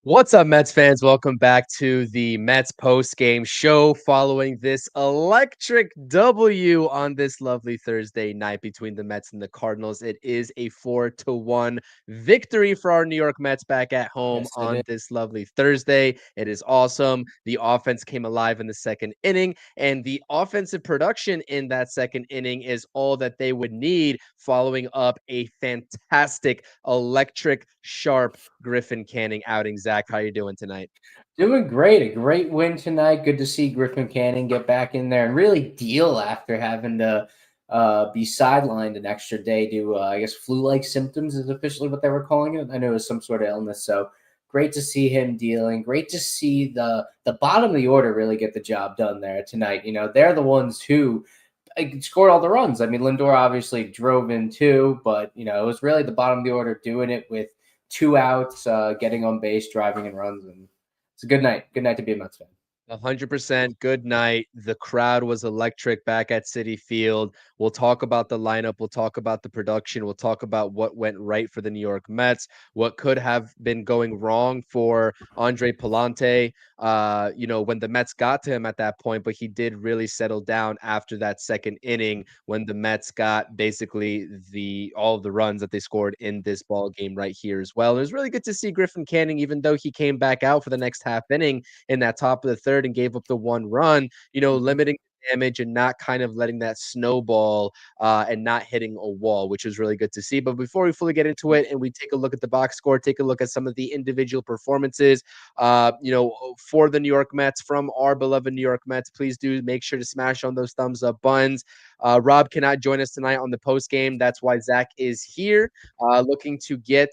What's up, Mets fans? Welcome back to the Mets post-game show following this electric W on this lovely Thursday night between the Mets and the Cardinals. It is a 4-1 victory for our New York Mets back at home Yes, it is. on this lovely Thursday. It is awesome. The offense came alive in the second inning, and the offensive production in that second inning is all that they would need following up a fantastic, electric, sharp Griffin Canning outing. Zach, how you doing tonight? Doing great. A great win tonight. Good to see Griffin Canning get back in there and really deal after having to be sidelined an extra day due, I guess, flu-like symptoms is officially what they were calling it. I know it was some sort of illness. So great to see him dealing. Great to see the bottom of the order really get the job done there tonight. They're the ones who scored all the runs. I mean, Lindor obviously drove in too, but it was really the bottom of the order doing it with two outs, getting on base, driving and runs, and it's a good night. Good night to be a Mets fan. 100% good night. The crowd was electric back at Citi Field. We'll talk about the lineup. We'll talk about the production. We'll talk about what went right for the New York Mets, what could have been going wrong for Andre Palante, when the Mets got to him at that point, but he did really settle down after that second inning when the Mets got basically all of the runs that they scored in this ball game right here as well. And it was really good to see Griffin Canning, even though he came back out for the next half inning in that top of the third and gave up the one run, Mhm. limiting damage and not kind of letting that snowball and not hitting a wall, which was really good to see. But before we fully get into it and we take a look at the box score, take a look at some of the individual performances, for the New York Mets from our beloved New York Mets, please do make sure to smash on those thumbs up buttons. Rob cannot join us tonight on the post game. That's why Zach is here, looking to get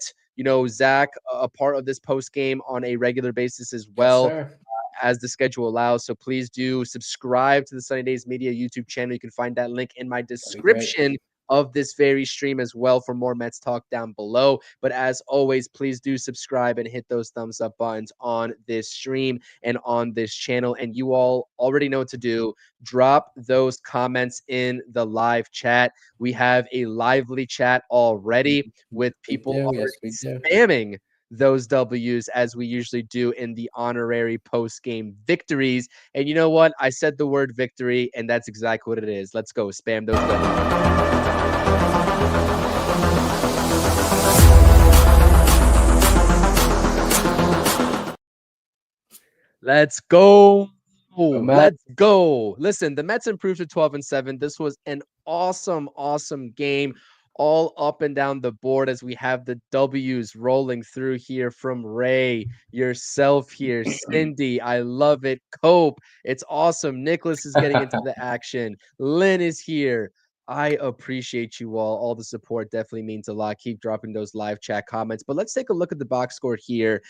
Zach a part of this post game on a regular basis as Yes, well sir. as the schedule allows. So please do subscribe to the Sunny Days Media YouTube channel. You can find that link in my That'd be great. description of this very stream as well for more Mets talk down below. But as always, please do subscribe and hit those thumbs up buttons on this stream and on this channel. And you all already know what to do. Drop those comments in the live chat. We have a lively chat already with We people do. Yes, we do. already spamming those W's as we usually do in the honorary post-game victories. And you know what? I said the word victory, and that's exactly what it is. Let's go. Spam those W's. Let's go. Go Mets. Let's go. Listen, the Mets improved to 12-7. This was an awesome, awesome game all up and down the board as we have the W's rolling through here from Ray, yourself here, Cindy. I love it. Cope. It's awesome. Nicholas is getting into the action. Lynn is here. I appreciate you all. All the support definitely means a lot. Keep dropping those live chat comments. But let's take a look at the box score here,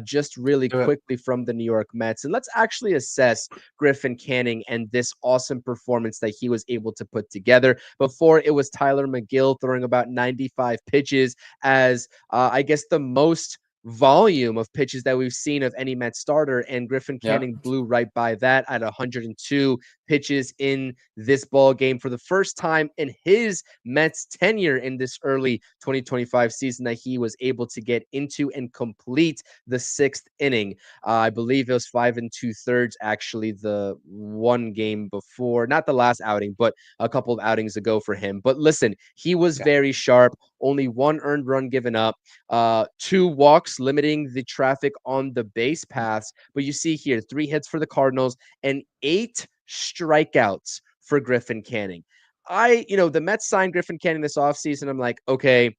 just really Do it. quickly from the New York Mets. And let's actually assess Griffin Canning and this awesome performance that he was able to put together. Before, it was Tyler McGill throwing about 95 pitches as, I guess, the most volume of pitches that we've seen of any Met starter, and Griffin Yeah. Canning blew right by that at 102 pitches in this ball game for the first time in his Mets tenure in this early 2025 season that he was able to get into and complete the sixth inning. I believe it was 5 2/3, actually, the one game before, not the last outing, but a couple of outings ago for him. But listen, he was Okay. very sharp, only one earned run given up, two walks limiting the traffic on the base paths. But you see here, 3 hits for the Cardinals and 8 strikeouts for Griffin Canning. The Mets signed Griffin Canning this offseason. I'm like, okay,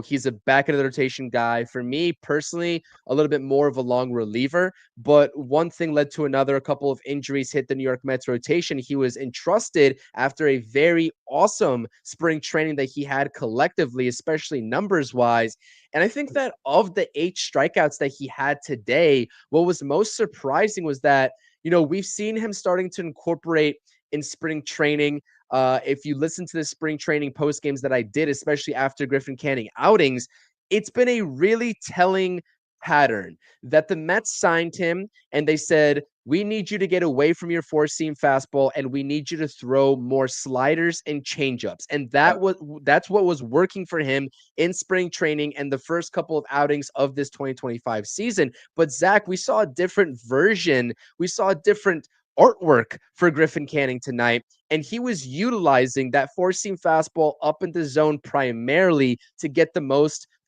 he's a back of the rotation guy. For me personally, a little bit more of a long reliever, but one thing led to another. A couple of injuries hit the New York Mets rotation. He was entrusted after a very awesome spring training that he had collectively, especially numbers wise. And I think that of the 8 strikeouts that he had today, what was most surprising was that, we've seen him starting to incorporate in spring training. If you listen to the spring training post games that I did, especially after Griffin Canning outings, it's been a really telling pattern that the Mets signed him and they said, we need you to get away from your four-seam fastball, and we need you to throw more sliders and changeups. And that's what was working for him in spring training and the first couple of outings of this 2025 season. But Zach, we saw a different version. We saw a different artwork for Griffin Canning tonight, and he was utilizing that four-seam fastball up in the zone primarily to get the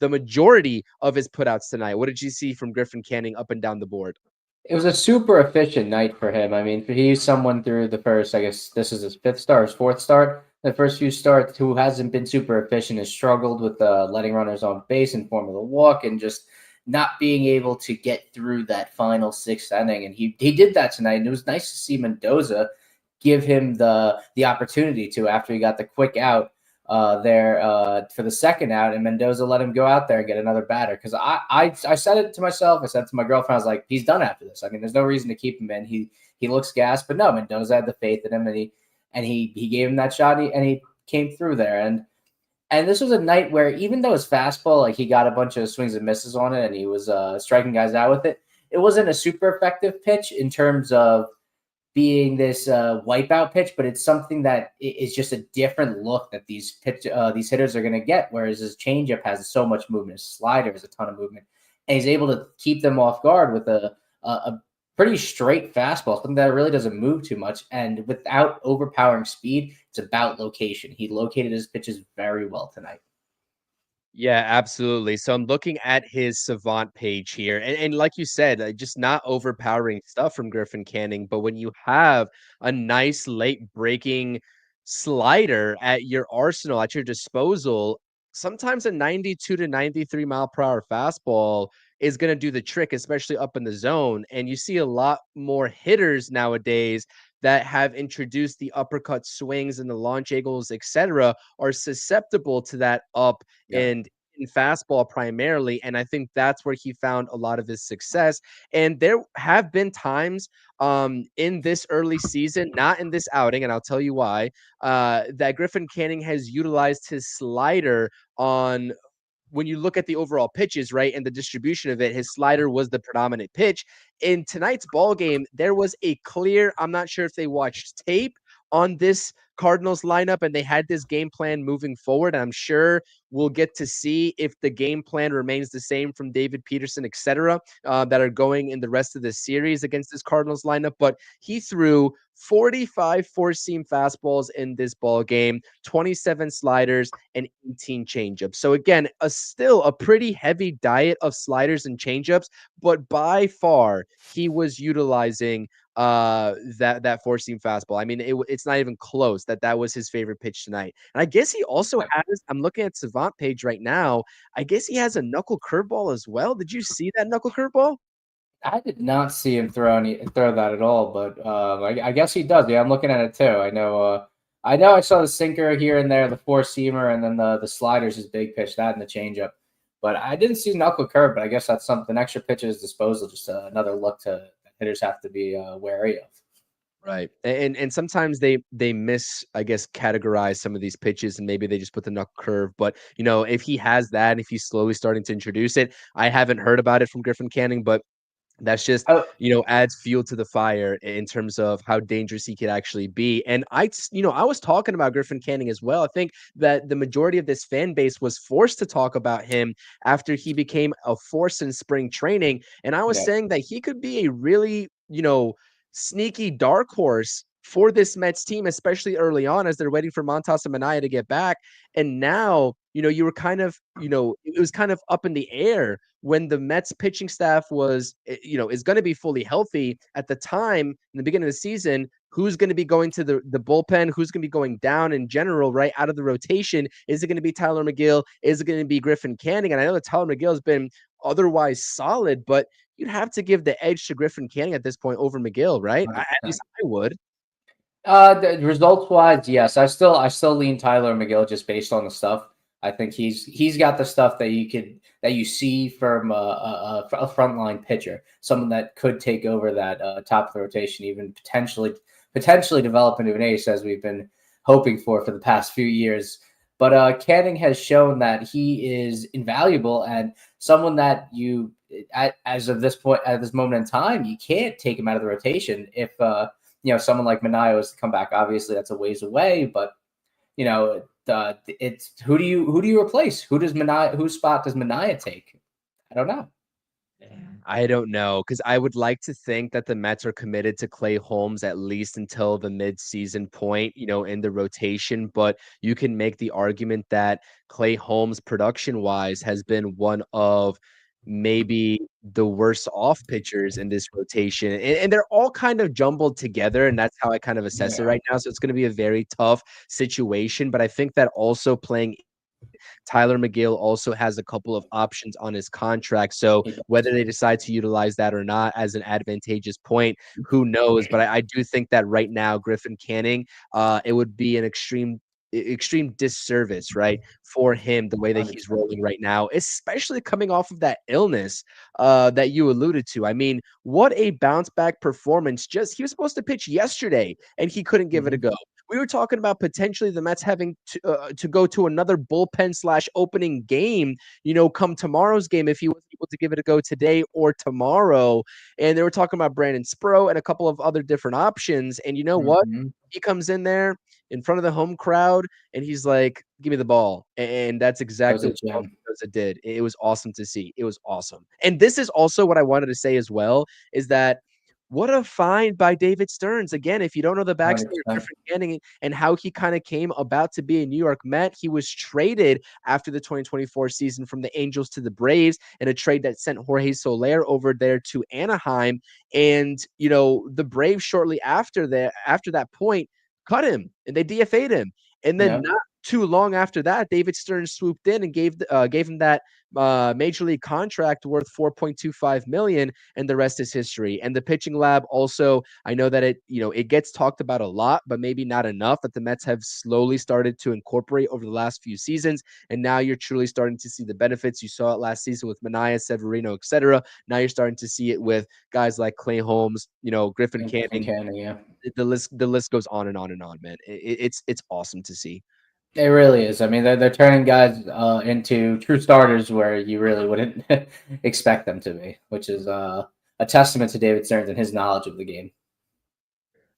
majority of his putouts tonight. What did you see from Griffin Canning up and down the board? It was a super efficient night for him. I mean, he's someone through the first, I guess this is his fifth start, his fourth start. The first few starts who hasn't been super efficient, has struggled with letting runners on base in form of the walk and just not being able to get through that final sixth inning. And he did that tonight. And it was nice to see Mendoza give him the opportunity to, after he got the quick out for the second out, and Mendoza let him go out there and get another batter. Because I said it to myself, I said to my girlfriend, I was like, he's done after this. I mean, there's no reason to keep him in. He looks gassed, but no, Mendoza had the faith in him, and he gave him that shot, and he came through there. And this was a night where, even though his fastball, like, he got a bunch of swings and misses on it, and he was striking guys out with it, it wasn't a super effective pitch in terms of being this wipeout pitch, but it's something that is just a different look that these hitters are going to get. Whereas his changeup has so much movement, his slider has a ton of movement, and he's able to keep them off guard with a pretty straight fastball, something that really doesn't move too much, and without overpowering speed. It's about location. He located his pitches very well tonight. Yeah, absolutely. So I'm looking at his Savant page here, and like you said, just not overpowering stuff from Griffin Canning. But when you have a nice late breaking slider at your arsenal, at your disposal, sometimes a 92 to 93 mile per hour fastball is going to do the trick, especially up in the zone. And you see a lot more hitters nowadays that have introduced the uppercut swings and the launch angles, etc., are susceptible to that up Yeah. and in fastball primarily. And I think that's where he found a lot of his success. And there have been times in this early season, not in this outing, and I'll tell you why, that Griffin Canning has utilized his slider on when you look at the overall pitches, right, and the distribution of it, his slider was the predominant pitch. In tonight's ball game, there was a clear, I'm not sure if they watched tape on this Cardinals lineup and they had this game plan moving forward. I'm sure we'll get to see if the game plan remains the same from David Peterson, etc., that are going in the rest of the series against this Cardinals lineup. But he threw 45 four-seam fastballs in this ball game, 27 sliders, and 18 changeups. So again, still a pretty heavy diet of sliders and changeups, but by far he was utilizing that four-seam fastball. I mean, it's not even close that was his favorite pitch tonight. And I guess he also has, I'm looking at Savant page right now, I guess he has a knuckle curveball as well. Did you see that knuckle curveball? I did not see him throw that at all, but I guess he does. Yeah, I'm looking at it too. I know. I know. I saw the sinker here and there, the four seamer, and then the sliders, his big pitch, that and the changeup. But I didn't see knuckle curve. But I guess that's something extra pitch at his disposal. Just another look to hitters have to be wary of. Right. And sometimes they miss, I guess, categorize some of these pitches and maybe they just put the knuckle curve. But if he has that, if he's slowly starting to introduce it, I haven't heard about it from Griffin Canning, but that's just, Oh, adds fuel to the fire in terms of how dangerous he could actually be. And I was talking about Griffin Canning as well. I think that the majority of this fan base was forced to talk about him after he became a force in spring training. And I was yeah. saying that he could be a really, sneaky dark horse for this Mets team, especially early on as they're waiting for Montas and Manaea to get back. And now, you were kind of, it was kind of up in the air when the Mets pitching staff was, is going to be fully healthy at the time in the beginning of the season. Who's going to be going to the bullpen? Who's going to be going down in general, right out of the rotation? Is it going to be Tyler McGill? Is it going to be Griffin Canning? And I know that Tyler McGill has been otherwise solid, but you'd have to give the edge to Griffin Canning at this point over McGill, right? At least I would. The results wise, yes, I still lean Tyler McGill just based on the stuff. I think he's got the stuff that you see from a frontline pitcher, someone that could take over that top of the rotation, even potentially develop into an ace, as we've been hoping for the past few years. But Canning has shown that he is invaluable and someone that as of this point, at this moment in time, you can't take him out of the rotation. If someone like Manaea was to come back, obviously that's a ways away. But it's who do you replace? Whose spot does Manaea take? I don't know. I don't know, because I would like to think that the Mets are committed to Clay Holmes at least until the mid-season point, in the rotation. But you can make the argument that Clay Holmes, production-wise, has been one of maybe the worst off pitchers in this rotation. And they're all kind of jumbled together, and that's how I kind of assess it Yeah, right now. So it's going to be a very tough situation. But I think that also playing Tyler McGill also has a couple of options on his contract. So he does. whether they decide to utilize that or not as an advantageous point, who knows? But I do think that right now, Griffin Canning, it would be an extreme disservice, right, for him the way that he's 100%. rolling right now, especially coming off of that illness that you alluded to. I mean, what a bounce back performance. Just he was supposed to pitch yesterday and he couldn't give it a Mhm. go. We were talking about potentially the Mets having to go to another bullpen slash opening game, come tomorrow's game if he was able to give it a go today or tomorrow. And they were talking about Brandon Spro and a couple of other different options. And you know what? Mhm. He comes in there in front of the home crowd and he's like, "Give me the ball." And that's That was exactly a what gem. it did. It was awesome to see. It was awesome. And this is also what I wanted to say as well, is that what a find by David Stearns. Again, if you don't know the backstory of 100%. Griffin Canning and how he kind of came about to be a New York Met, he was traded after the 2024 season from the Angels to the Braves in a trade that sent Jorge Soler over there to Anaheim. And, the Braves shortly after that point cut him and they DFA'd him. And then Yeah. not too long after that, David Stearns swooped in and gave him that major league contract worth 4.25 million, and the rest is history. And the pitching lab also, I know that it gets talked about a lot, but maybe not enough, that the Mets have slowly started to incorporate over the last few seasons. And now you're truly starting to see the benefits. You saw it last season with Manaea, Severino, etc. Now you're starting to see it with guys like Clay Holmes, Griffin And Griffin Canning. Canning, yeah. The list goes on and on and on, man. It's awesome to see. It really is. I mean, they're turning guys into true starters where you really wouldn't expect them to be, which is a testament to David Stearns and his knowledge of the game.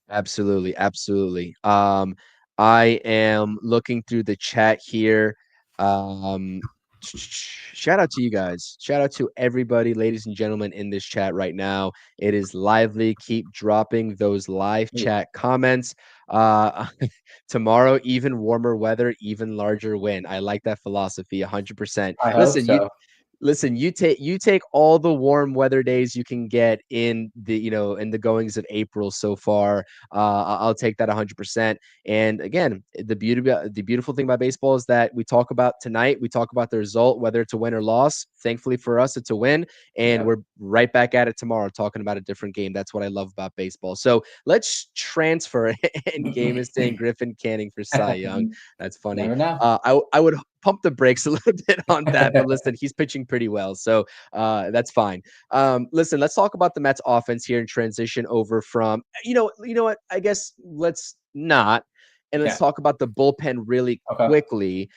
Absolutely, absolutely. I am looking through the chat here. Um, Shout out to you guys. Shout out to everybody, ladies and gentlemen, in this chat right now. It is lively. Keep dropping those live Ooh, chat comments. Uh, Tomorrow, even warmer weather, even larger win. I like that philosophy 100%. I hope Listen, you so. Listen, you take all the warm weather days you can get in the goings of April so far. I'll take that 100%. And again, the beautiful thing about baseball is that we talk about tonight, we talk about the result, whether it's a win or loss. Thankfully for us, it's a win, and Yeah. we're right back at it tomorrow talking about a different game. That's what I love about baseball. So let's transfer. And Game is saying Griffin Canning for Cy Young. That's funny. Never know. I would pump the brakes a little bit on that, but listen, he's pitching pretty well, so that's fine. Listen, let's talk about the Mets offense here and transition over from what, I guess let's not, and let's Yeah. talk about the bullpen really Okay. quickly.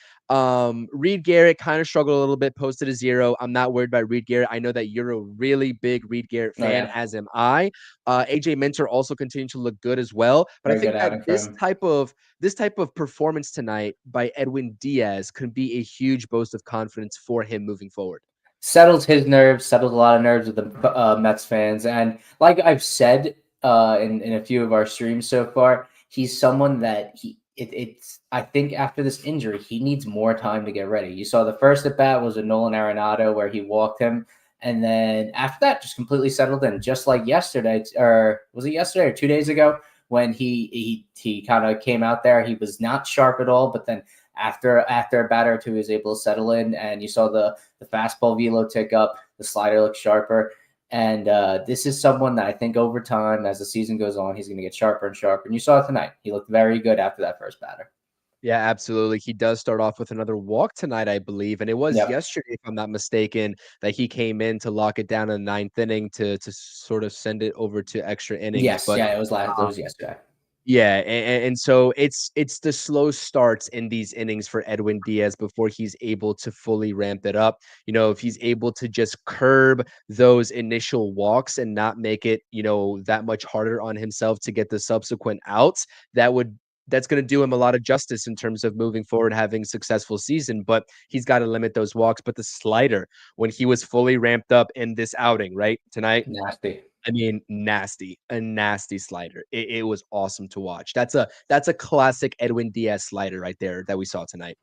Reed Garrett kind of struggled a little bit, posted a 0. I'm not worried about Reed Garrett. I know that you're a really big Reed Garrett Oh fan, yeah. as am I. AJ Minter also continued to look good as well, but I Very think good that outing for this him. type of performance tonight by Edwin Diaz could be a huge boost of confidence for him moving forward. Settled his nerves, settled a lot of nerves with the Mets fans. And like I've said in a few of our streams so far, he's someone that it's I think after this injury, he needs more time to get ready. You saw the first at bat was a Nolan Arenado where he walked him. And then after that, just completely settled in, just like yesterday, or was it yesterday or 2 days ago when he kind of came out there. He was not sharp at all, but then after a batter or two, he was able to settle in, and you saw the fastball velo tick up, the slider looks sharper. And this is someone that I think over time, as the season goes on, he's going to get sharper and sharper. And you saw it tonight. He looked very good after that first batter. Yeah, absolutely. He does start off with another walk tonight, I believe, and it was Yep. yesterday, if I'm not mistaken, that he came in to lock it down in the ninth inning to sort of send it over to extra innings. Yes. But Yeah. It was last. It uh, was yesterday. Yeah, and so it's the slow starts in these innings for Edwin Diaz before he's able to fully ramp it up. If he's able to just curb those initial walks and not make it, that much harder on himself to get the subsequent outs, that's going to do him a lot of justice in terms of moving forward, having successful season. But he's got to limit those walks. But the slider, when he was fully ramped up in this outing, right tonight, Nasty. I mean, a nasty slider. It was awesome to watch. That's a classic Edwin Diaz slider right there that we saw tonight.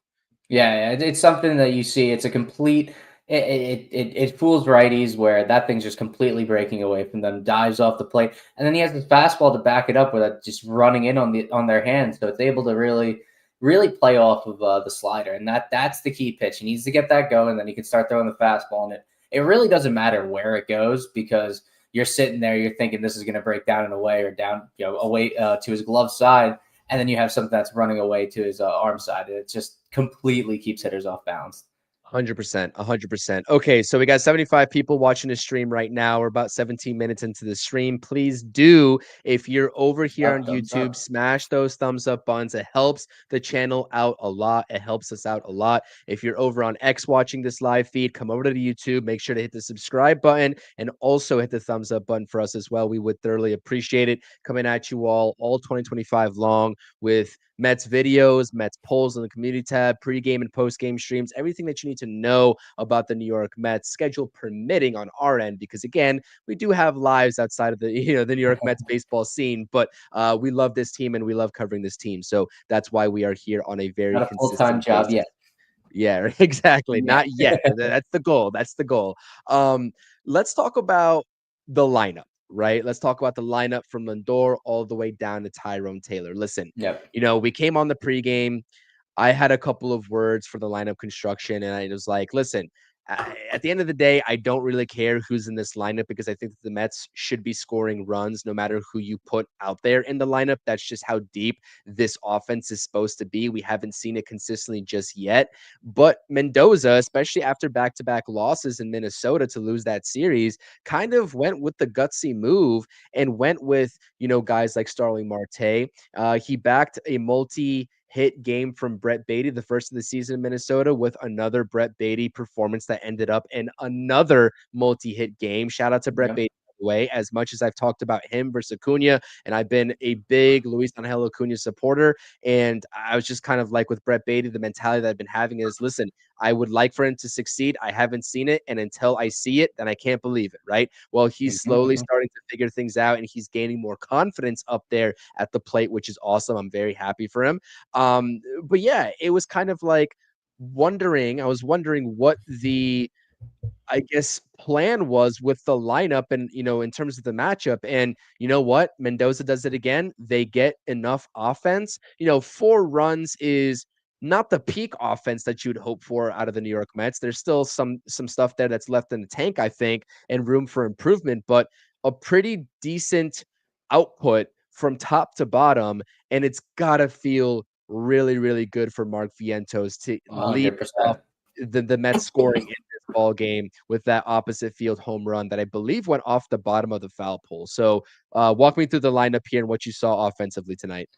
Yeah, it's something that you see. It's a complete. It fools righties where that thing's just completely breaking away from them, dives off the plate, and then he has the fastball to back it up with that just running in on their hands. So it's able to really play off of the slider, and that's the key pitch. He needs to get that going, then he can start throwing the fastball, and it really doesn't matter where it goes because you're sitting there, you're thinking this is going to break down and away or down, away to his glove side, and then you have something that's running away to his arm side. It just completely keeps hitters off balance. 100%, 100%. Okay, so we got 75 people watching the stream right now. We're about 17 minutes into the stream. Please do, if you're over here on Thumbs YouTube, up. smash those thumbs up buttons. It helps the channel out a lot. It helps us out a lot. If you're over on X watching this live feed, come over to the YouTube. Make sure to hit the subscribe button and also hit the thumbs up button for us as well. We would thoroughly appreciate it. Coming at you all 2025 long with Mets videos, Mets polls in the community tab, pregame and postgame streams, everything that you need to know about the New York Mets, schedule permitting on our end, because again, we do have lives outside of the the New York Mets baseball scene, but we love this team and we love covering this team, so that's why we are here on a very Not a full-time consistent job basis. yet. Yeah, exactly. Yeah. Not yet. That's the goal. That's the goal. Let's talk about the lineup, right? Let's talk about the lineup from Lindor all the way down to Tyrone Taylor. Listen, Yep. we came on the pregame. I had a couple of words for the lineup construction, and I was like, listen, at the end of the day, I don't really care who's in this lineup because I think that the Mets should be scoring runs no matter who you put out there in the lineup. That's just how deep this offense is supposed to be. We haven't seen it consistently just yet. But Mendoza, especially after back-to-back losses in Minnesota to lose that series, kind of went with the gutsy move and went with, guys like Starling Marte. He backed a multi-hit game from Brett Beatty, the first of the season in Minnesota, with another Brett Beatty performance that ended up in another multi-hit game. Shout out to Brett Yep. Beatty. Way, as much as I've talked about him versus Acuna, and I've been a big Luis Angel Acuna supporter, and I was just kind of like with Brett Beatty, the mentality that I've been having is, listen, I would like for him to succeed. I haven't seen it, and until I see it, then I can't believe it, right? Well, he's Mhm, slowly mhm. starting to figure things out, and he's gaining more confidence up there at the plate, which is awesome. I'm very happy for him. But yeah, it was kind of like I was wondering what the I guess, plan was with the lineup and, in terms of the matchup. And you know what? Mendoza does it again. They get enough offense. 4 runs is not the peak offense that you'd hope for out of the New York Mets. There's still some stuff there that's left in the tank, I think, and room for improvement, but a pretty decent output from top to bottom. And it's gotta feel really, really good for Mark Vientos to lead off 100%. the Mets scoring in this ball game with that opposite field home run that I believe went off the bottom of the foul pole. So, walk me through the lineup here and what you saw offensively tonight.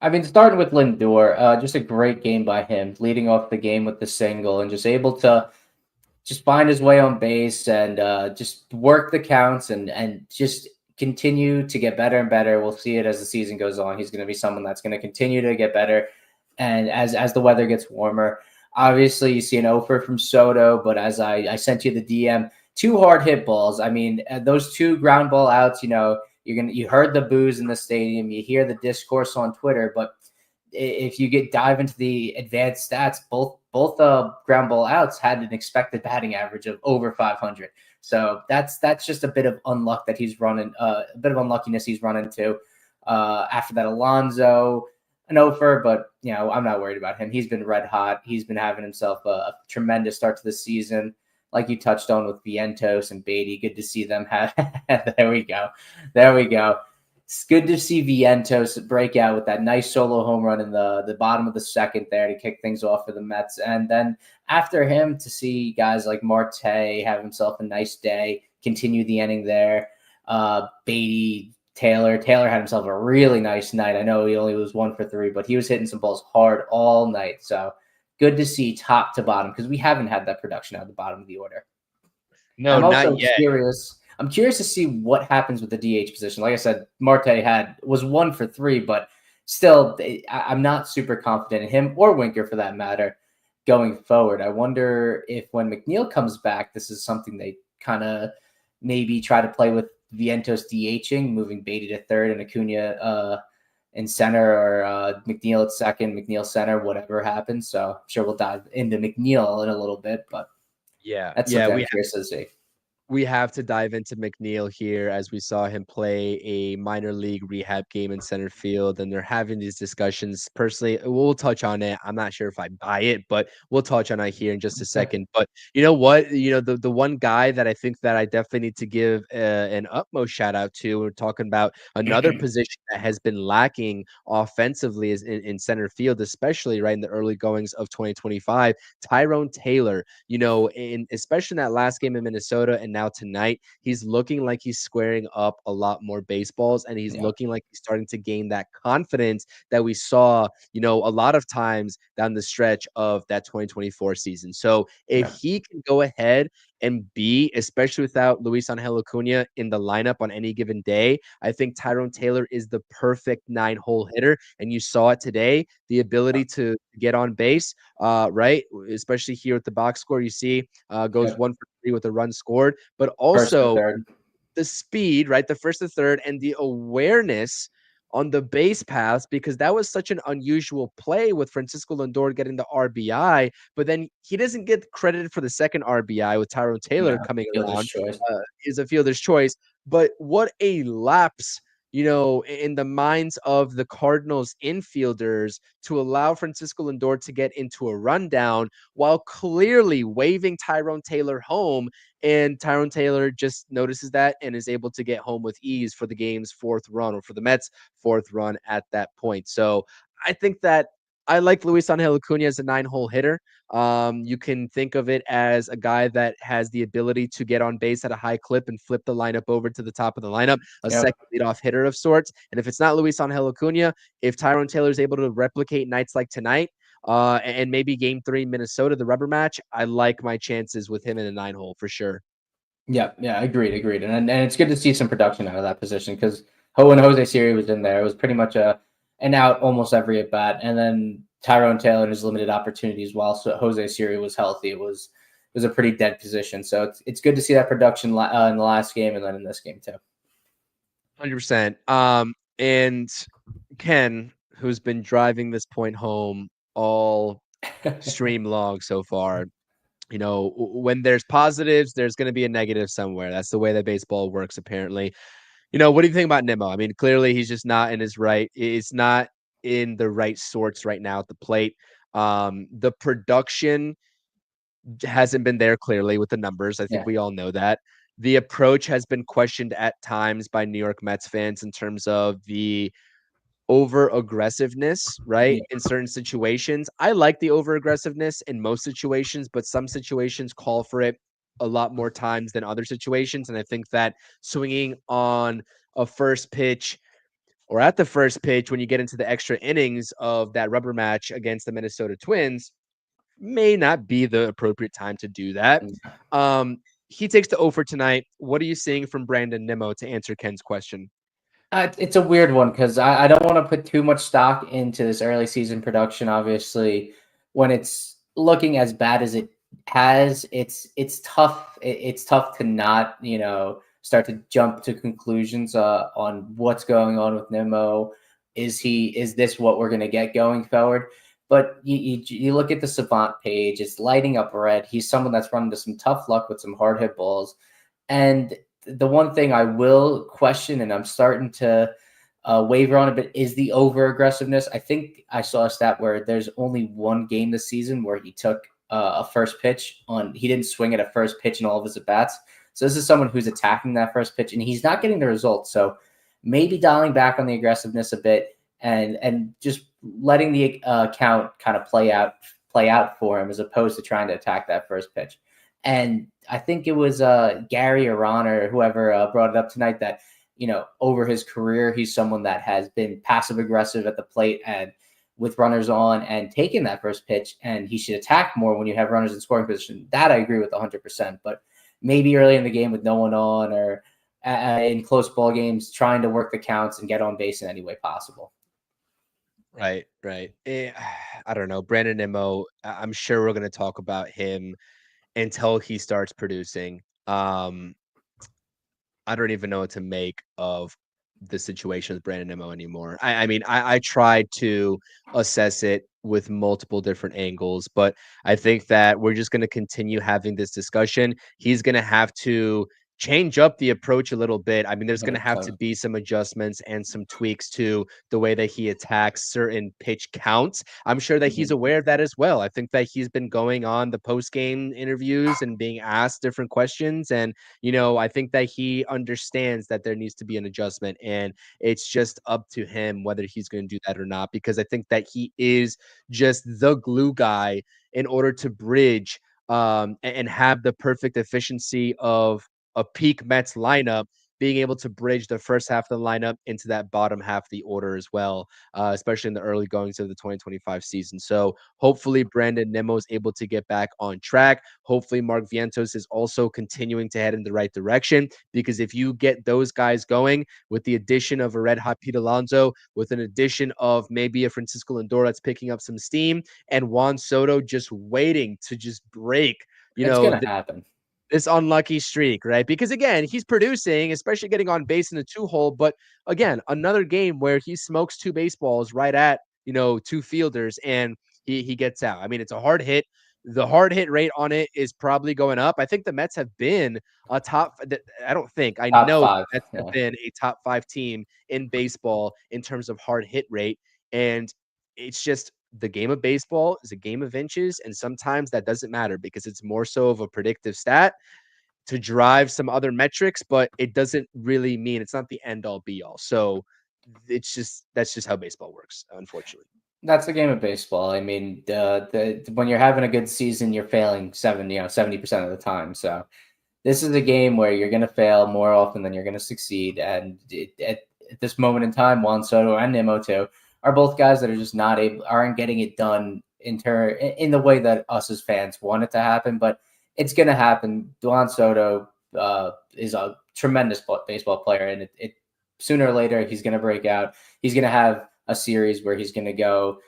I mean, starting with Lindor, just a great game by him, leading off the game with the single and just able to just find his way on base and just work the counts and just continue to get better and better. We'll see it as the season goes on. He's going to be someone that's going to continue to get better, and as the weather gets warmer, obviously you see an offer from Soto. But as I sent you the DM, 2 hard hit balls. I mean, those 2 ground ball outs. You heard the boos in the stadium. You hear the discourse on Twitter, but if you dive into the advanced stats, both ground ball outs had an expected batting average of over 500. So that's just a bit of unluck that he's running, a bit of unluckiness he's run into. After that, Alonso, an offer, but I'm not worried about him. He's been red hot. He's been having himself a tremendous start to the season, like you touched on with Vientos and Beatty. Good to see them have. There we go. There we go. It's good to see Vientos break out with that nice solo home run in the bottom of the second there to kick things off for the Mets. And then after him, to see guys like Marte have himself a nice day, continue the inning there. Beatty Taylor. Taylor had himself a really nice night. I know he only was 1 for 3, but he was hitting some balls hard all night. So good to see top to bottom because we haven't had that production out of the bottom of the order. No, I'm not also yet. curious. I'm curious to see what happens with the DH position. Like I said, Marte was 1 for 3, but still, I'm not super confident in him or Winker for that matter going forward. I wonder if when McNeil comes back, this is something they kind of maybe try to play with Vientos DHing, moving Beatty to third and Acuna in center, or McNeil at second, McNeil center, whatever happens. So I'm sure we'll dive into McNeil in a little bit, but Yeah, that's yeah, something I'm curious to see. we have to dive into McNeil here as we saw him play a minor league rehab game in center field, and they're having these discussions. Personally, we'll touch on it. I'm not sure if I buy it, but we'll touch on it here in just a second. But you know what? The one guy that I think that I definitely need to give an utmost shout out to, we're talking about another position that has been lacking offensively is in center field, especially right in the early goings of 2025. Tyrone Taylor, especially in that last game in Minnesota and now tonight, he's looking like he's squaring up a lot more baseballs, and he's Yeah. looking like he's starting to gain that confidence that we saw, a lot of times down the stretch of that 2024 season. So if Yeah. he can go ahead and be, especially without Luis Angel Acuna in the lineup on any given day, I think Tyrone Taylor is the perfect 9-hole hitter. And you saw it today, the ability to get on base, right? Especially here at the box score, you see goes Yep. 1 for 3 with a run scored, but First and also third. the speed, right? The first and third, and the awareness on the base paths, because that was such an unusual play with Francisco Lindor getting the RBI, but then he doesn't get credited for the second RBI with Tyrone Taylor Yeah. coming Fielder's around. choice. Is a fielder's choice, but what a lapse, in the minds of the Cardinals infielders to allow Francisco Lindor to get into a rundown while clearly waving Tyrone Taylor home. And Tyrone Taylor just notices that and is able to get home with ease for the game's fourth run, or for the Mets' fourth run at that point. So I think that I like Luis Angel Acuna as a 9-hole hitter. You can think of it as a guy that has the ability to get on base at a high clip and flip the lineup over to the top of the lineup, a Yep. second leadoff hitter of sorts. And if it's not Luis Angel Acuna, if Tyrone Taylor is able to replicate nights like tonight, and maybe game 3 Minnesota, the rubber match, I like my chances with him in a 9-hole for sure. Yeah. Yeah. Agreed. And it's good to see some production out of that position because when Jose Siri was in there, it was pretty much an out almost every at bat. And then Tyrone Taylor in his limited opportunities while Jose Siri was healthy. It was a pretty dead position. So it's good to see that production in the last game and then in this game too. 100%. And Ken, who's been driving this point home all stream long so far, when there's positives, there's going to be a negative somewhere. That's the way that baseball works, apparently. What do you think about Nimmo? I mean, clearly he's just not in his right. It's not in the right sorts right now at the plate. The production hasn't been there clearly with the numbers. I think Yeah. we all know that. The approach has been questioned at times by New York Mets fans in terms of the over aggressiveness, right? Yeah. In certain situations. I like the over aggressiveness in most situations, but some situations call for it a lot more times than other situations. And I think that swinging on a first pitch, or at the first pitch when you get into the extra innings of that rubber match against the Minnesota Twins, may not be the appropriate time to do that. He takes the over tonight. What are you seeing from Brandon Nimmo, to answer Ken's question? It's a weird one because I don't want to put too much stock into this early season production. Obviously, when it's looking as bad as it has, it's tough. It's tough to not start to jump to conclusions on what's going on with Nemo. Is this what we're going to get going forward? But you look at the Savant page; it's lighting up red. He's someone that's run into some tough luck with some hard hit balls, and the one thing I will question, and I'm starting to waver on a bit, is the over aggressiveness. I think I saw a stat where there's only one game this season where he took a first pitch on. He didn't swing at a first pitch in all of his at bats. So this is someone who's attacking that first pitch, and he's not getting the results. So maybe dialing back on the aggressiveness a bit, and just letting the count kind of play out for him as opposed to trying to attack that first pitch. And I think it was Gary or Ron or whoever brought it up tonight that over his career, he's someone that has been passive aggressive at the plate and with runners on and taking that first pitch, and he should attack more when you have runners in scoring position. That I agree with 100%. But maybe early in the game with no one on, or in close ball games, trying to work the counts and get on base in any way possible. Right, right. I don't know. Brandon Nimmo, I'm sure we're going to talk about him until he starts producing. I don't even know what to make of the situation with Brandon Nimmo anymore. I mean, I tried to assess it with multiple different angles, but I think that we're just going to continue having this discussion. He's going to have to change up the approach a little bit. I mean, there's going to have to 100%. be some adjustments and some tweaks to the way that he attacks certain pitch counts. I'm sure that he's Mhm. aware of that as well. I think that he's been going on the post game interviews and being asked different questions, and I think that he understands that there needs to be an adjustment, and it's just up to him whether he's going to do that or not, because I think that he is just the glue guy in order to bridge and have the perfect efficiency of a peak Mets lineup, being able to bridge the first half of the lineup into that bottom half of the order as well, especially in the early goings of the 2025 season. So hopefully Brandon Nimmo is able to get back on track. Hopefully Mark Vientos is also continuing to head in the right direction, because if you get those guys going with the addition of a red hot Pete Alonso, with an addition of maybe a Francisco Lindor that's picking up some steam, and Juan Soto just waiting to just break, you It's know, gonna happen. this unlucky streak, right? Because again, he's producing, especially getting on base in the two hole. But again, another game where he smokes two baseballs right at, two fielders, and he gets out. I mean, it's a hard hit. The hard hit rate on it is probably going up. I think the Mets have been a top. I don't think I Top know the five. Mets have Yeah. been a top 5 team in baseball in terms of hard hit rate, and it's just the game of baseball is a game of inches, and sometimes that doesn't matter because it's more so of a predictive stat to drive some other metrics, but it doesn't really mean, it's not the end all be all. So that's just how baseball works, unfortunately. That's the game of baseball. I mean, when you're having a good season, you're failing 70% of the time. So this is a game where you're going to fail more often than you're going to succeed. And at this moment in time, Juan Soto and Nimmo too are both guys that are just aren't getting it done in the way that us as fans want it to happen. But it's going to happen. Juan Soto is a tremendous baseball player, and it sooner or later he's going to break out. He's going to have a series where he's going to go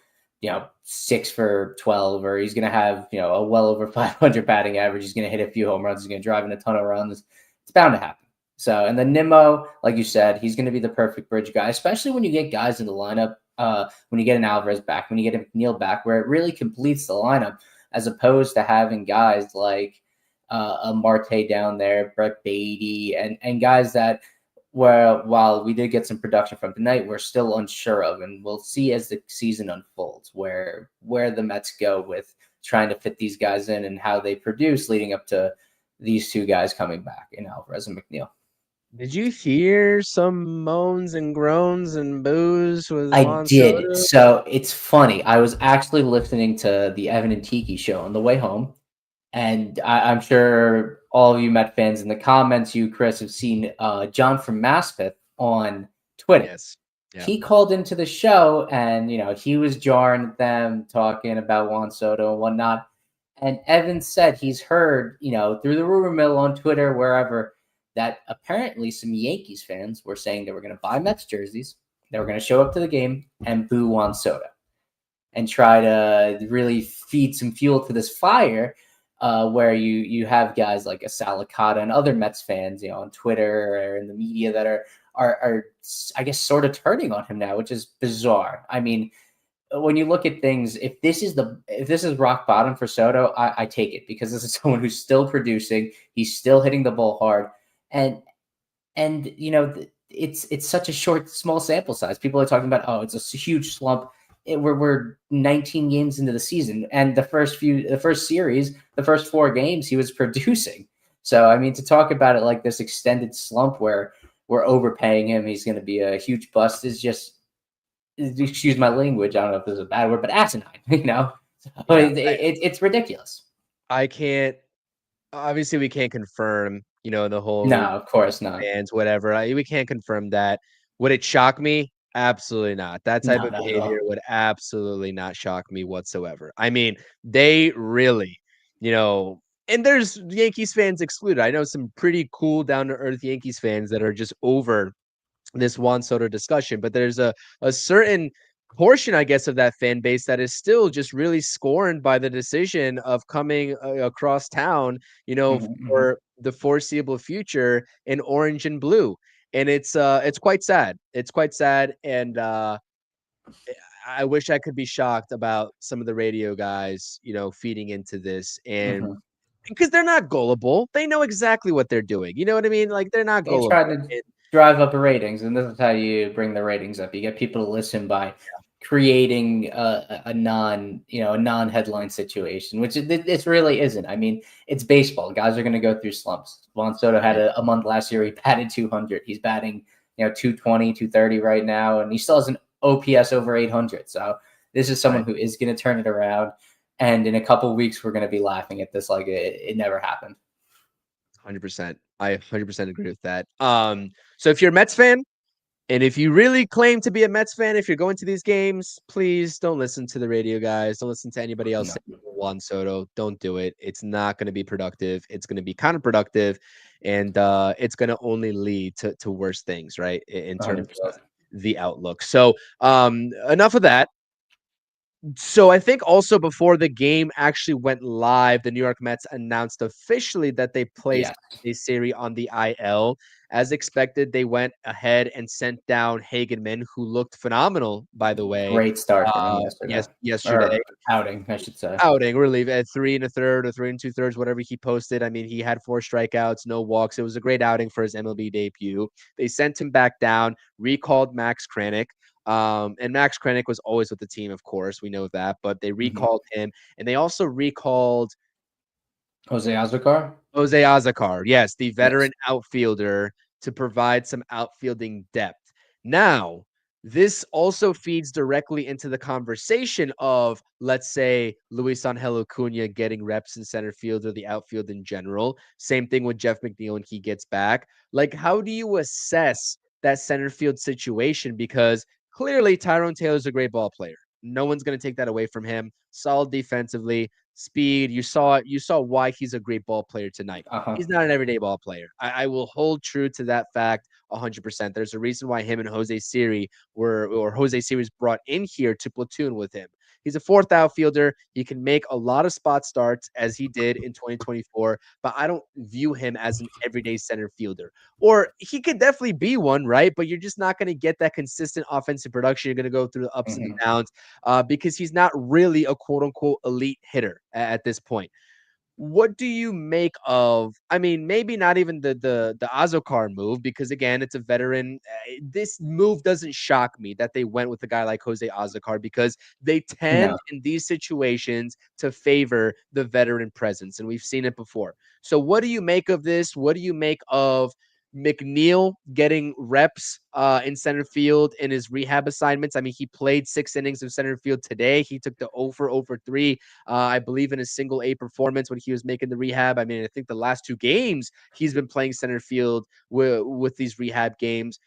6 for 12, or he's going to have, a well over 500 batting average. He's going to hit a few home runs. He's going to drive in a ton of runs. It's bound to happen. So, and then Nimmo, like you said, he's going to be the perfect bridge guy, especially when you get guys in the lineup, when you get an Alvarez back, when you get a McNeil back, where it really completes the lineup, as opposed to having guys like a Marte down there, Brett Beatty, and guys that where while we did get some production from tonight, we're still unsure of, and we'll see as the season unfolds where the Mets go with trying to fit these guys in and how they produce leading up to these two guys coming back in Alvarez and McNeil. Did you hear some moans and groans and boos with I Juan did. Soto? So it's funny. I was actually listening to the Evan and Tiki show on the way home, and I'm sure all of you Met fans in the comments, you Chris, have seen John from Maspeth on Twitter. Yes. Yeah. He called into the show, and he was jarring at them, talking about Juan Soto and whatnot. And Evan said he's heard, through the rumor mill on Twitter, wherever, that apparently some Yankees fans were saying they were going to buy Mets jerseys, they were going to show up to the game and boo Juan Soto and try to really feed some fuel to this fire. Where you have guys like a Salicata and other Mets fans, on Twitter or in the media that are I guess sort of turning on him now, which is bizarre. I mean, when you look at things, if this is rock bottom for Soto, I take it, because this is someone who's still producing, he's still hitting the ball hard, and it's such a small sample size. People are talking about, oh, it's a huge slump. We're 19 games into the season, and the first series, the first 4 games, he was producing. So I mean, to talk about it like this extended slump where we're overpaying him, he's going to be a huge bust, is just, excuse my language, I don't know if this is a bad word, but asinine. So Yeah. it's ridiculous. I can't, obviously we can't confirm The No, whole of course not. fans, whatever. We can't confirm that. Would it shock me? Absolutely not. That type No, of not at behavior all. would absolutely not shock me whatsoever. I mean, they really, you know, and there's Yankees fans excluded. I know some pretty cool, down to earth Yankees fans that are just over this Juan Soto discussion, but there's a certain portion, I guess, of that fan base that is still just really scorned by the decision of coming across town, Mhm, mhm. for the foreseeable future in orange and blue. And it's quite sad. It's quite sad. And I wish I could be shocked about some of the radio guys, feeding into this. And Mhm. because they're not gullible, they know exactly what they're doing. You know what I mean? Like they're not They try gullible. to drive up the ratings, and this is how you bring the ratings up. You get people to listen by creating a a non-headline situation, which it really isn't. I mean, it's baseball. Guys are going to go through slumps. Juan Soto had Right. a month last year. He batted 200. He's batting 220, 230 right now, and he still has an OPS over 800. So this is someone Right. who is going to turn it around. And in a couple weeks, we're going to be laughing at this like it never happened. 100%. I 100% agree with that. So if you're a Mets fan, and if you really claim to be a Mets fan, if you're going to these games, please don't listen to the radio guys. Don't listen to anybody else No, saying Juan Soto. Don't do it. It's not going to be productive. It's going to be counterproductive, and it's going to only lead to worse things, right? In terms of 100%. the outlook. So enough of that. So I think also before the game actually went live, the New York Mets announced officially that they placed Yes. a series on the IL. As expected, they went ahead and sent down Hagenman, who looked phenomenal, by the way. Great start from him yesterday, Yesterday or outing, I should say. outing relief at 3 1/3 or 3 2/3, whatever he posted. I mean, he had 4 strikeouts, no walks. It was a great outing for his MLB debut. They sent him back down, recalled Max Kranick. And Max Kranick was always with the team, of course. We know that, but they Mhm. recalled him, and they also recalled Jose Azocar? Jose Azocar, yes, the Yes. veteran outfielder to provide some outfielding depth. Now, this also feeds directly into the conversation of, let's say, Luis Angel Acuna getting reps in center field or the outfield in general. Same thing with Jeff McNeil when he gets back. Like, how do you assess that center field situation? Because clearly Tyrone Taylor's a great ball player. No one's going to take that away from him. Solid defensively, speed. You saw why he's a great ball player tonight. Uh-huh. He's not an everyday ball player. I will hold true to that fact 100%. There's a reason why him and Jose Siri was brought in here to platoon with him. He's a fourth outfielder. He can make a lot of spot starts as he did in 2024, but I don't view him as an everyday center fielder. Or he could definitely be one, right? But you're just not going to get that consistent offensive production. You're going to go through the ups and the Mhm. downs because he's not really a quote unquote elite hitter at this point. What do you make of, I mean, maybe not even the Azokar move, because again, it's a veteran. This move doesn't shock me that they went with a guy like Jose Azokar because they No. tend in these situations to favor the veteran presence, and we've seen it before. So what do you make of this? What do you make of McNeil getting reps in center field in his rehab assignments? I mean, he played 6 innings of center field today. He took the over 3, I believe, in a single A performance when he was making the rehab. I mean, I think the last 2 games he's been playing center field with these rehab games.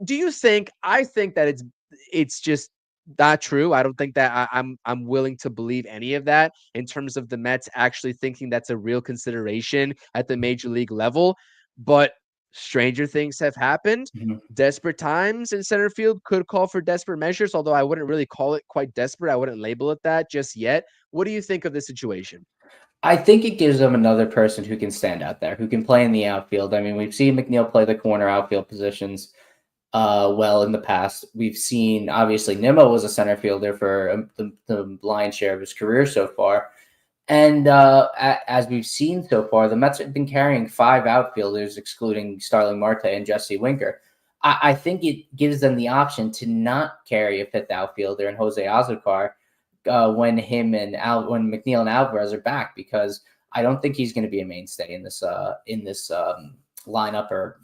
Do you think? I think that it's just not true. I don't think that I'm willing to believe any of that in terms of the Mets actually thinking that's a real consideration at the major league level. But stranger things have happened. Mhm. Desperate times in center field could call for desperate measures, although I wouldn't really call it quite desperate. I wouldn't label it that just yet. What do you think of the situation? I think it gives them another person who can stand out there, who can play in the outfield. I mean, we've seen McNeil play the corner outfield positions well in the past. We've seen, obviously, Nimmo was a center fielder for the lion's share of his career so far. And as we've seen so far, the Mets have been carrying 5 outfielders, excluding Starling Marte and Jesse Winker. I think it gives them the option to not carry a fifth outfielder in Jose Azocar when McNeil and Alvarez are back, because I don't think he's going to be a mainstay in this lineup, or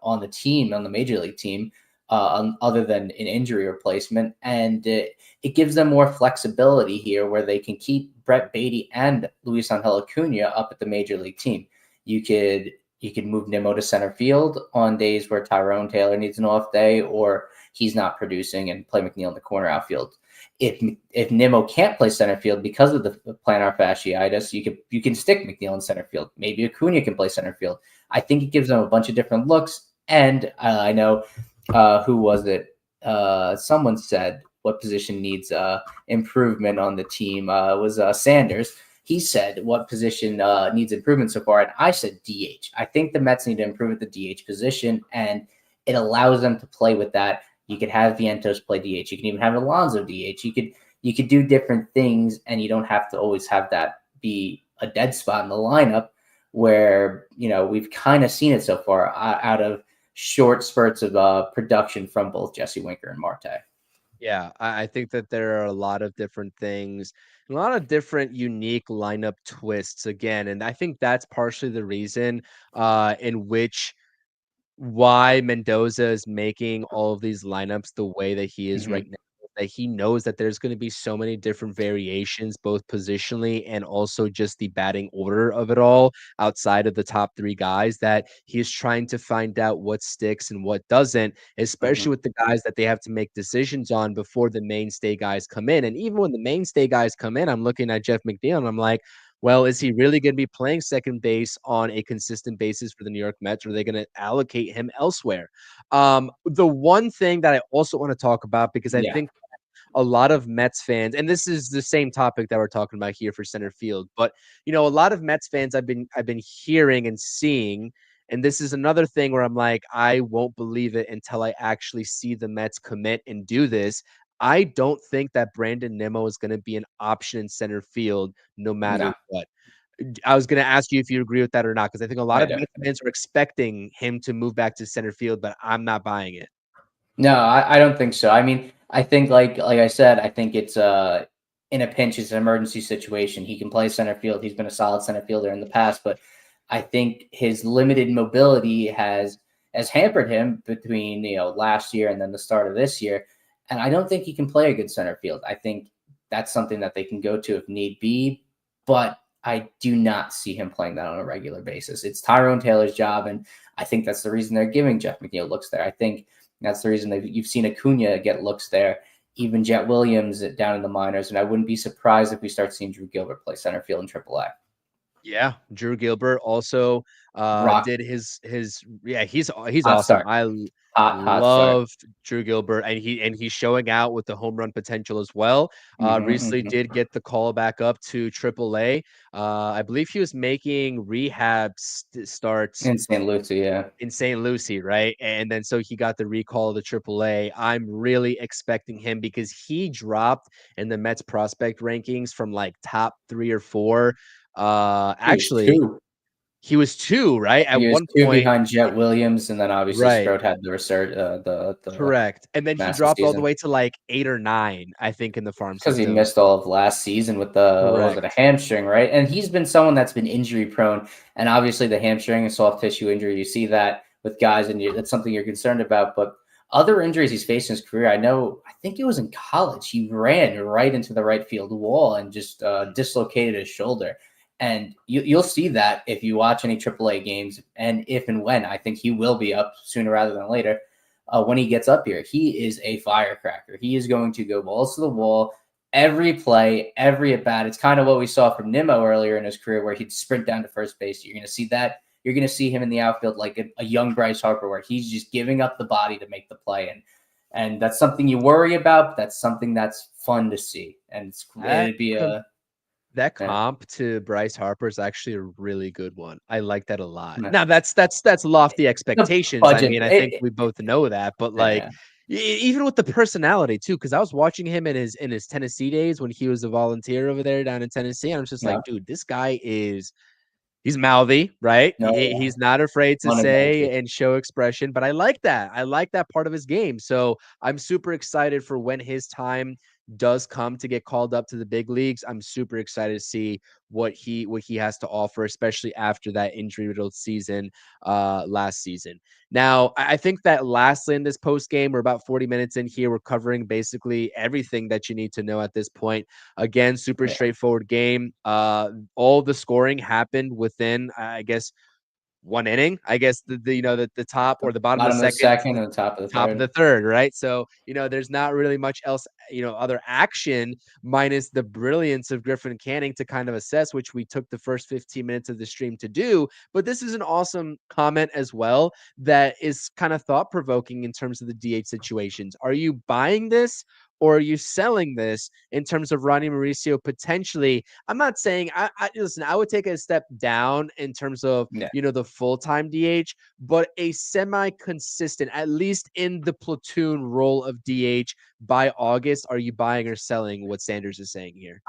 on the team, on the major league team, other than an injury replacement. And it gives them more flexibility here, where they can keep Brett Beatty and Luis Angel Acuna up at the major league team. You could move Nimmo to center field on days where Tyrone Taylor needs an off day or he's not producing, and play McNeil in the corner outfield. If Nimmo can't play center field because of the plantar fasciitis, you can stick McNeil in center field. Maybe Acuna can play center field. I think it gives them a bunch of different looks. And I know who was it? Someone said what position needs improvement on the team. It was Sanders. He said what position needs improvement so far, and I said DH. I think the Mets need to improve at the DH position, and it allows them to play with that. You could have Vientos play DH. You can even have Alonso DH. You could do different things, and you don't have to always have that be a dead spot in the lineup. Where we've kind of seen it so far out of short spurts of production from both Jesse Winker and Marte. Yeah, I think that there are a lot of different things, a lot of different unique lineup twists again, and I think that's partially the reason in which why Mendoza is making all of these lineups the way that he is right Mm-hmm. now. That he knows that there's going to be so many different variations, both positionally and also just the batting order of it all outside of the top three guys, that he's trying to find out what sticks and what doesn't, Mm-hmm. especially with the guys that they have to make decisions on before the mainstay guys come in. And even when the mainstay guys come in, I'm looking at Jeff McNeil and I'm like, well, is he really going to be playing second base on a consistent basis for the New York Mets, or are they going to allocate him elsewhere? The one thing that I also want to talk about, because I Yeah. think a lot of Mets fans, and this is the same topic that we're talking about here for center field, but a lot of Mets fans I've been hearing and seeing, and this is another thing where I'm like, I won't believe it until I actually see the Mets commit and do this. I don't think that Brandon Nimmo is going to be an option in center field no matter No, what. I was going to ask you if you agree with that or not, because I think a lot I of don't. Mets fans are expecting him to move back to center field, but I'm not buying it. No, I don't think so. I mean, I think like I said, I think it's in a pinch, it's an emergency situation. He can play center field. He's been a solid center fielder in the past, but I think his limited mobility has hampered him between last year and then the start of this year. And I don't think he can play a good center field. I think that's something that they can go to if need be, but I do not see him playing that on a regular basis. It's Tyrone Taylor's job, and I think that's the reason they're giving Jeff McNeil looks there. I think that's the reason you've seen Acuna get looks there, even Jet Williams down in the minors, and I wouldn't be surprised if we start seeing Drew Gilbert play center field in AAA. Yeah, Drew Gilbert also Rock, did his yeah, he's hot awesome. start, hot start. Love Drew Gilbert, and he's showing out with the home run potential as well. Recently Mm-hmm. did get the call back up to AAA. I believe he was making rehab starts In St. Lucie, yeah. in St. Lucie, right? And then so he got the recall to AAA. I'm really expecting him because he dropped in the Mets prospect rankings from like top 3 or 4. He was Actually, two. he was 2, right? At He was one two point, behind Jet Williams, and then obviously right, Strode had the research, the correct. And then he massive dropped all the season. way to like 8 or 9, I think, in the farm Because he system. missed all of last season with the was it a Correct. hamstring, right? And he's been someone that's been injury prone, and obviously the hamstring and soft tissue injury, you see that with guys, and that's something you're concerned about. But other injuries he's faced in his career, I think it was in college, he ran right into the right field wall and just dislocated his shoulder. And you'll see that if you watch any AAA games, and if and when I think he will be up sooner rather than later when he gets up here. He is a firecracker. He is going to go balls to the wall every play, every at bat. It's kind of what we saw from Nimmo earlier in his career, where he'd sprint down to first base. You're going to see that. You're going to see him in the outfield like a young Bryce Harper, where he's just giving up the body to make the play. And that's something you worry about. But that's something that's fun to see. And That it'd be com- a that yeah, comp to Bryce Harper is actually a really good one. I like that a lot. yeah. Now that's lofty The expectations. I budget. mean, I think we both know that, but like Yeah, even with the personality too, because I was watching him in his Tennessee days when he was a volunteer over there down in Tennessee, and I was just yeah. like, dude, this guy is he's mouthy, right? No, He's not afraid to fun say ability. and show expression, but I like that. I like that part of his game. So I'm super excited for when his time does come to get called up to the big leagues. I'm super excited to see what he has to offer, especially after that injury riddled season last season. Now, I think that lastly in this post game, we're about 40 minutes in here. We're covering basically everything that you need to know at this point. Again, super Yeah. straightforward game. All the scoring happened within, I guess, one inning. I guess the top or the bottom of the Bottom of the second second and the top of the top of third. the third, right? So, there's not really much else, other action minus the brilliance of Griffin Canning to kind of assess, which we took the first 15 minutes of the stream to do. But this is an awesome comment as well that is kind of thought provoking in terms of the DH situations. Are you buying this? Or are you selling this in terms of Ronnie Mauricio potentially? I'm not saying I listen, I would take a step down in terms of, Yeah. the full-time DH, but a semi-consistent, at least in the platoon role of DH by August. Are you buying or selling what Sanders is saying here?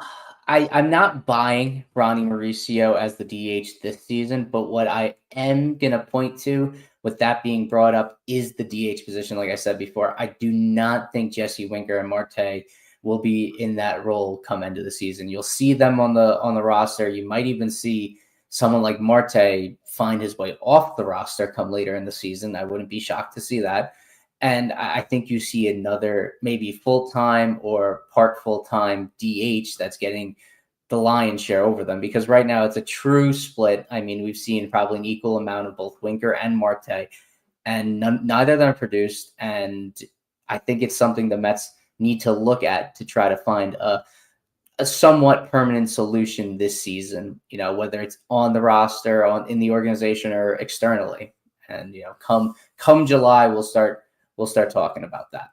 I'm not buying Ronnie Mauricio as the DH this season, but what I am going to point to with that being brought up is the DH position. Like I said before, I do not think Jesse Winker and Marte will be in that role come end of the season. You'll see them on the roster. You might even see someone like Marte find his way off the roster come later in the season. I wouldn't be shocked to see that. And I think you see another maybe full time or part full time DH that's getting the lion's share over them, because right now it's a true split. I mean, we've seen probably an equal amount of both Winker and Marte, and neither of them are produced. And I think it's something the Mets need to look at to try to find a somewhat permanent solution this season, whether it's on the roster, in the organization, or externally. And come July, we'll start talking about that.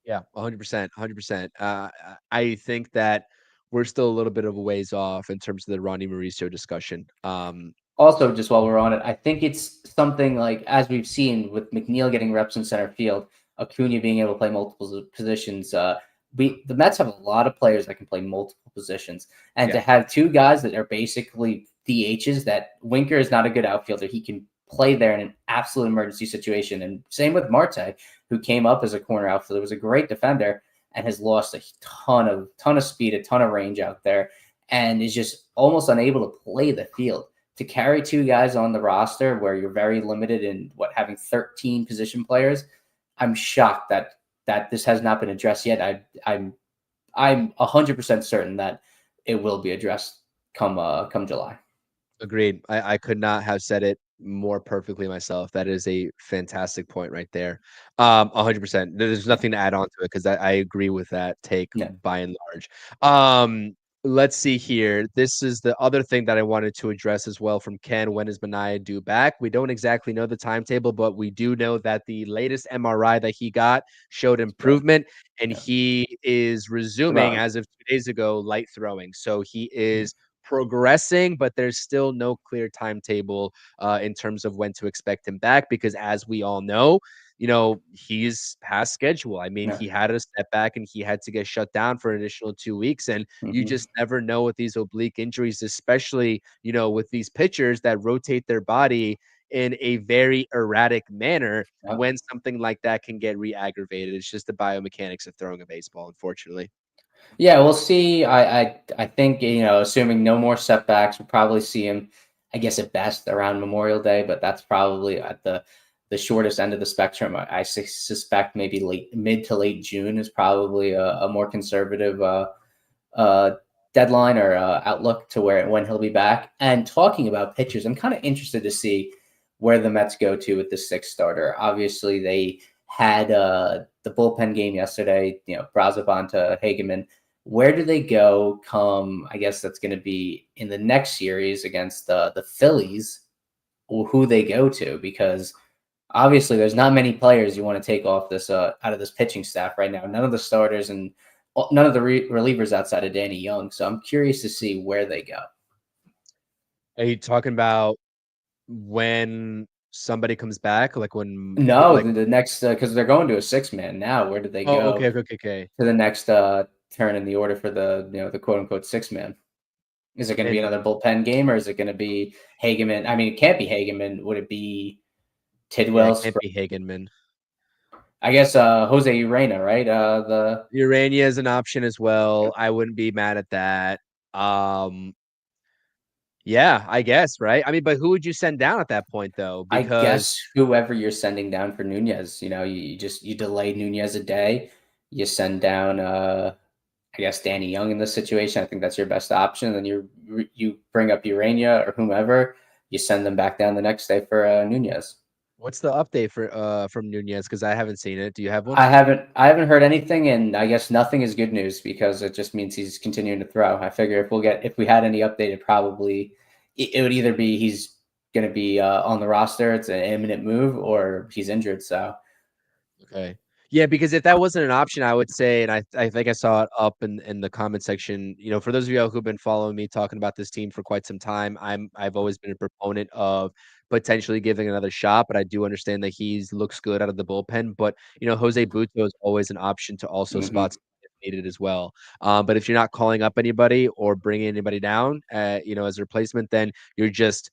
Yeah, 100%, 100%. I think that we're still a little bit of a ways off in terms of the Ronnie Mauricio discussion. Also, just while we're on it, I think it's something like, as we've seen with McNeil getting reps in center field, Acuna being able to play multiple positions. The Mets have a lot of players that can play multiple positions, and to Yeah. have two guys that are basically DHs. That Winker is not a good outfielder; he can play there in an absolute emergency situation. And same with Marte, who came up as a corner outfielder, was a great defender and has lost a ton of speed, a ton of range out there, and is just almost unable to play the field. To carry two guys on the roster where you're very limited in having 13 position players, I'm shocked that this has not been addressed yet. I'm 100% certain that it will be addressed come July. Agreed. I could not have said it more perfectly myself. That is a fantastic point right there. 100%. There's nothing to add on to it because I agree with that take Yeah. by and large. Let's see here. This is the other thing that I wanted to address as well from Ken. When is Mania due back? We don't exactly know the timetable, but we do know that the latest MRI that he got showed improvement, and Yeah. he is resuming Throwing. as of 2 days ago light throwing. So he is progressing, but there's still no clear timetable in terms of when to expect him back because, as we all know, he's past schedule. I mean, Yeah. he had a step back and he had to get shut down for an additional 2 weeks. And you Mm-hmm. just never know with these oblique injuries, especially, with these pitchers that rotate their body in a very erratic manner Yep. when something like that can get re-aggravated. It's just the biomechanics of throwing a baseball, unfortunately. Yeah, we'll see. I think, assuming no more setbacks, we'll probably see him, I guess, at best around Memorial Day, but that's probably at the shortest end of the spectrum. I suspect maybe mid to late June is probably a more conservative uh, deadline or outlook to when he'll be back. And talking about pitchers, I'm kind of interested to see where the Mets go to with the sixth starter. Obviously, they had the bullpen game yesterday. Brazabanta, Hageman. Where do they go come? I guess that's going to be in the next series against the Phillies. Who they go to, because obviously there's not many players you want to take off this out of this pitching staff right now. None of the starters and none of the relievers outside of Danny Young. So I'm curious to see where they go. Are you talking about when somebody comes back, like when No, like the next because they're going to a 6-man now. Where do they oh, go okay, okay, okay, okay. to the next turn in the order for the quote unquote 6-man? Is it going to be And another bullpen game, or is it going to be Hageman? I mean, it can't be Hageman. Would it be yeah, it Tidwell's? can't be Hagenman. I guess Jose Urena, right? The Urania is an option as well. I wouldn't be mad at that. Um, yeah, I guess, right? I mean, but who would you send down at that point though? I Because guess whoever you're sending down for Nunez, you delay Nunez a day. You send down, I guess, Danny Young in this situation. I think that's your best option. Then you bring up Urania or whomever you send them back down the next day for Nunez. What's the update for from Nunez? Because I haven't seen it. Do you have one? I haven't heard anything, and I guess nothing is good news because it just means he's continuing to throw. I figure if we had any update, it would either be he's going to be on the roster, it's an imminent move, or he's injured. So Okay. Yeah, because if that wasn't an option, I would say, and I think I saw it up in the comment section. You know, for those of you who've been following me talking about this team for quite some time, I've always been a proponent of potentially giving another shot, but I do understand that he's looks good out of the bullpen. But you know, Jose Buto is always an option to also spot mhm. if needed as well. But if you're not calling up anybody or bringing anybody down, you know, as a replacement, then you're just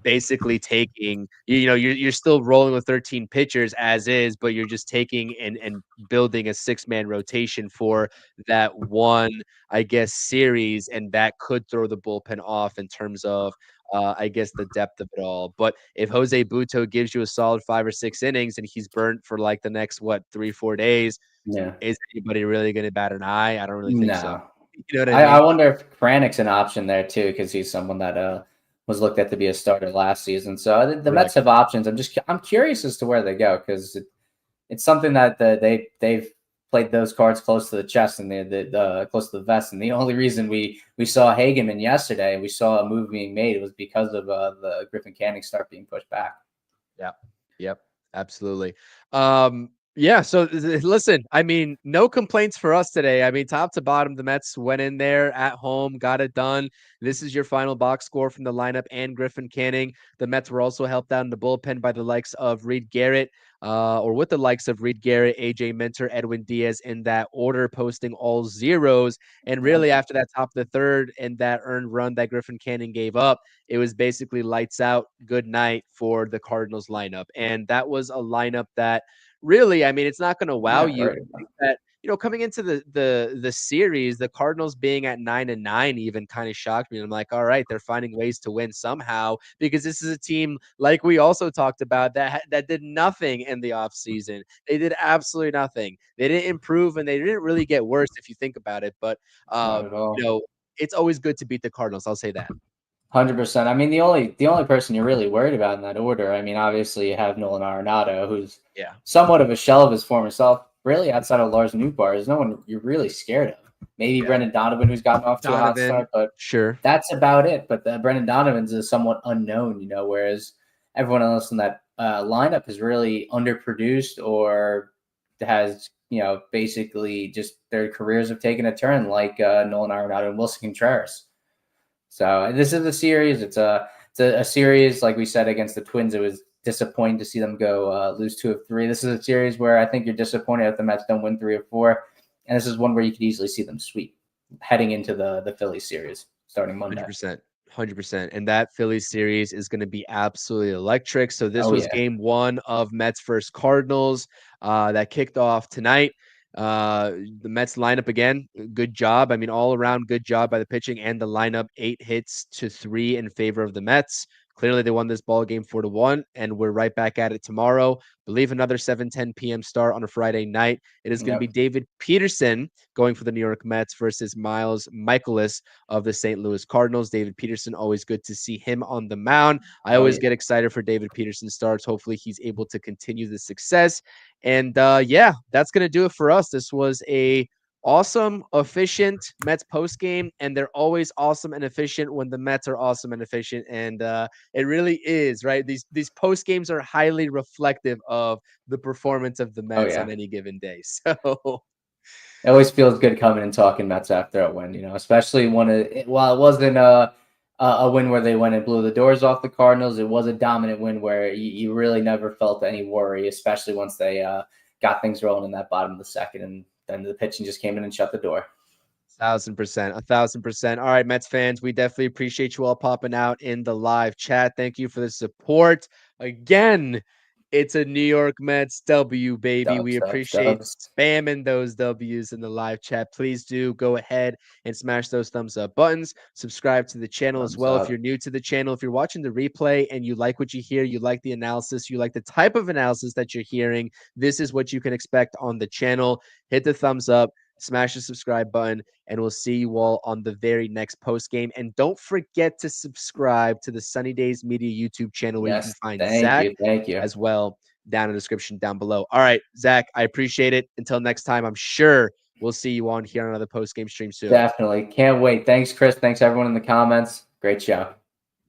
basically taking you know you're still rolling with 13 pitchers as is, but you're just taking and building a six-man rotation for that one, I guess, series, and that could throw the bullpen off in terms of I guess the depth of it all. But if Jose Buto gives you a solid 5 or 6 innings and he's burnt for like the next 3-4 days, Yeah, is anybody really going to bat an eye? I don't really think so. no. You know what I I mean? wonder if Kranich an option there too because he's someone that was looked at to be a starter last season. So the Mets Correct. have options. I'm curious as to where they go because it's something that they've played those cards close to the chest and the close to the vest. And the only reason we saw Hageman yesterday, we saw a move being made, was because of the Griffin Canning start being pushed back. Yeah. Yep. Absolutely. Yeah. So listen, I mean, no complaints for us today. I mean, top to bottom, the Mets went in there at home, got it done. This is your final box score from the lineup and Griffin Canning. The Mets were also helped out in the bullpen by the likes of Reed Garrett, or with the likes of Reed Garrett, AJ Minter, Edwin Diaz in that order, posting all zeros. And Yep. really, after that top of the third and that earned run that Griffin Canning gave up, it was basically lights out, good night for the Cardinals lineup. And that was a lineup that really, I mean, it's not going to wow Not you. worried. That you know, coming into the series, the Cardinals being at 9-9 even kind of shocked me. I'm like, all right, they're finding ways to win somehow because this is a team like we also talked about that did nothing in the offseason. They did absolutely nothing. They didn't improve and they didn't really get worse if you think about it. But Not at you all. know, it's always good to beat the Cardinals. I'll say that. 100%. I mean, the only person you're really worried about in that order, I mean, obviously you have Nolan Arenado, who's Yeah. somewhat of a shell of his former self. Really, outside of Lars Nootbaar, there's no one you're really scared of. Maybe Yeah. Brendan Donovan, who's gotten off to a hot Donovan, start, but sure. that's about it. But Brendan Donovan's is somewhat unknown, whereas everyone else in that lineup is really underproduced or has, basically just their careers have taken a turn, like Nolan Arenado and Wilson Contreras. So this is a series. It's a series, like we said, against the Twins. It was disappointing to see them go lose 2 of 3. This is a series where I think you're disappointed if the Mets don't win 3 of 4, and this is one where you could easily see them sweep heading into the Phillies series starting Monday. 100%. 100%. And that Phillies series is going to be absolutely electric. So this Oh was yeah, game one of Mets versus Cardinals that kicked off tonight. The Mets lineup again, good job. I mean, all around good job by the pitching and the lineup. 8 hits to 3 in favor of the Mets. Clearly, they won this ball game 4-1, and we're right back at it tomorrow. Believe another 7:10 p.m. start on a Friday night. It is going to be yep. David Peterson going for the New York Mets versus Miles Michaelis of the St. Louis Cardinals. David Peterson, always good to see him on the mound. I Oh always yeah. get excited for David Peterson starts. Hopefully, he's able to continue the success. And yeah, that's gonna do it for us. This was a awesome, efficient Mets post game, and they're always awesome and efficient when the Mets are awesome and efficient. And it really is right. These post games are highly reflective of the performance of the Oh Mets on yeah. any given day. So It always feels good coming and talking Mets after a win, especially when while it wasn't a win where they went and blew the doors off the Cardinals, it was a dominant win where you really never felt any worry, especially once they got things rolling in that bottom of the second, and then the pitching just came in and shut the door. 1,000%, 1,000%. All right, Mets fans, we definitely appreciate you all popping out in the live chat. Thank you for the support. Again, it's a New York Mets W, baby. We Dubs, dubs, appreciate dubs. spamming those W's in the live chat. Please do go ahead and smash those thumbs up buttons. Subscribe to the channel as Thumbs well if you're up. new to the channel. If you're watching the replay and you like what you hear, you like the analysis, you like the type of analysis that you're hearing, this is what you can expect on the channel. Hit the thumbs up. smash the subscribe button, and we'll see you all on the very next post game. And don't forget to subscribe to the Sunny Days Media YouTube channel where you can Yes, find thank Zach you, thank you. as well down in the description down below. All right, Zach, I appreciate it. Until next time, I'm sure we'll see you on here on another post game stream soon. Definitely. Can't wait. Thanks, Chris. Thanks, everyone in the comments. Great show.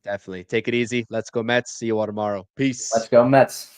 Definitely. Take it easy. Let's go Mets. See you all tomorrow. Let's Peace. go, Mets.